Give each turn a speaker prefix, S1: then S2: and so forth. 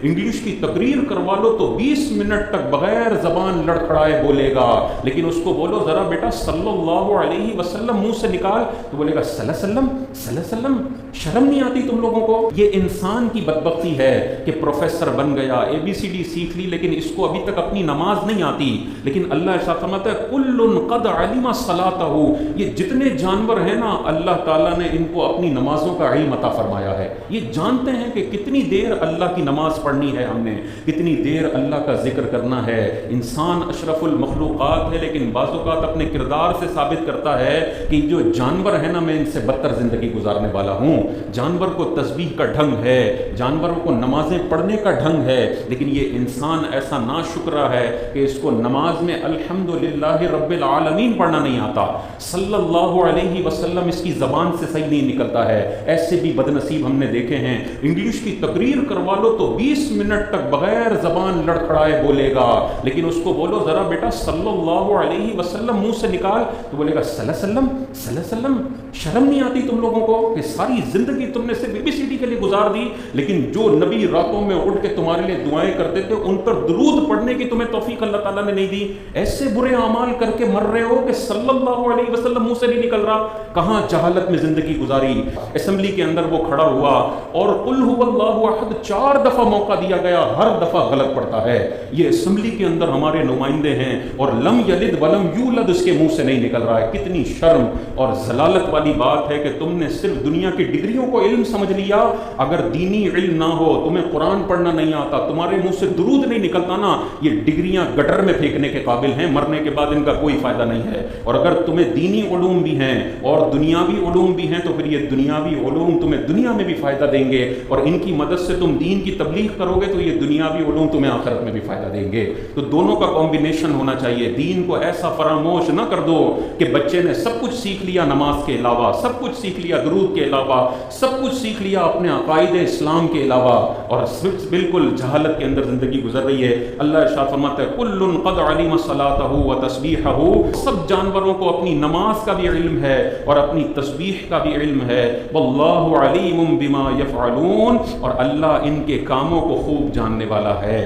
S1: English کی تقریر کروا لو تو 20 منٹ تک بغیر زبان لڑکھڑائے بولے گا، لیکن اس کو بولو ذرا بیٹا صلی اللہ علیہ وسلم منہ سے نکال تو بولے گا صلی اللہ علیہ وسلم صلی اللہ علیہ وسلم۔ شرم نہیں آتی تم لوگوں کو؟ یہ انسان کی بدبختی ہے کہ پروفیسر بن گیا، ABCD سیکھ لی، لیکن اس کو ابھی تک اپنی نماز نہیں آتی۔ لیکن اللہ ایسا فرماتا ہے کل قد علم صلاتہ، یہ جتنے جانور ہیں نا اللہ تعالیٰ نے ان کو اپنی نمازوں کا علم عطا فرمایا ہے، یہ جانتے ہیں کہ کتنی دیر اللہ کی نماز پڑھنی ہے، ہم نے کتنی دیر اللہ کا ذکر کرنا ہے۔ انسان اشرف المخلوقات ہے، لیکن بعض اوقات اپنے کردار سے ثابت کرتا ہے کہ جو جانور ہے نا میں ان سے بدتر زندگی گزارنے والا ہوں۔ جانور کو تسبیح کا ڈھنگ ہے، جانوروں کو نمازیں پڑھنے کا ڈھنگ ہے، لیکن یہ انسان ایسا ناشکرا ہے کہ اس کو نماز میں الحمدللہ رب العالمین پڑھنا نہیں آتا، صلی اللہ علیہ وسلم اس کی زبان سے صحیح نہیں نکلتا ہے۔ ایسے بھی بد نصیب ہم نے دیکھے ہیں، انگلش کی تقریر کروا لو تو 20 منٹ تک بغیر زبان لڑکھڑائے بولے گا، لیکن اس کو بولو ذرا بیٹا صلی اللہ علیہ وسلم منہ سے نکال تو بولے گا صلی اللہ علیہ وسلم صلی اللہ علیہ وسلم۔ شرم نہیں آتی تم لوگوں کو کہ ساری زندگی تم نے صرف ABCD کے لیے گزار دی، لیکن جو نبی راتوں میں اٹھ کے تمہارے لیے دعائیں کرتے تھے ان پر درود پڑھنے کی تمہیں توفیق اللہ تعالیٰ نے نہیں دی۔ ایسے برے اعمال کر کے مر رہے ہو کہ صلی اللہ علیہ وسلم منہ سے نہیں نکل رہا۔ کہاں جہالت میں زندگی گزاری۔ اسمبلی کے اندر وہ کھڑا ہوا اور قل هو اللہ احد 4 دفعہ موقع دیا گیا، ہر دفعہ غلط پڑتا ہے۔ یہ اسمبلی کے اندر ہمارے نمائندے ہیں اور لم یلد ولم یولد اس کے منہ سے نہیں نکل رہا ہے۔ کتنی شرم اور ذلالت والی بات ہے کہ تم نے صرف دنیا کی ڈگریوں کو علم سمجھ لیا، اگر دینی علم نہ ہو، تمہیں قرآن پڑھنا نہیں آتا، تمہارے منہ سے درود نہیں نکلتا نا، یہ ڈگریاں گٹر میں پھینکنے کے قابل ہیں، مرنے کے بعد ان کا کوئی فائدہ نہیں ہے۔ اور اگر تمہیں دینی علوم بھی ہیں اور دنیاوی علوم بھی ہیں تو پھر یہ دنیاوی علوم تمہیں دنیا میں بھی فائدہ دیں گے، اور ان کی مدد سے تم دین کی تبلیغ کرو گے تو یہ دنیاوی علوم تمہیں آخرت میں بھی فائدہ دیں گے۔ تو دونوں کا کمبینیشن ہونا چاہیے۔ دین کو ایسا فراموش نہ کر دو کہ بچے نے سب کچھ سیکھ لیا نماز کے علاوہ، سب کچھ سیکھ لیا درود کے علاوہ، سب کچھ سیکھ لیا اپنے عقائد اسلام کے علاوہ، اور صرف بالکل جہالت کے اندر زندگی گزر رہی ہے۔ اللہ ارشاد فرماتا ہے کل قد علم صلاتہ و تسبیحہ، سب جانوروں کو اپنی نماز کا بھی علم ہے اور اپنی تسبیح کا بھی علم ہے۔ واللہ علیم بما یفعلون، اور اللہ ان کے کاموں کو خوب جاننے والا ہے۔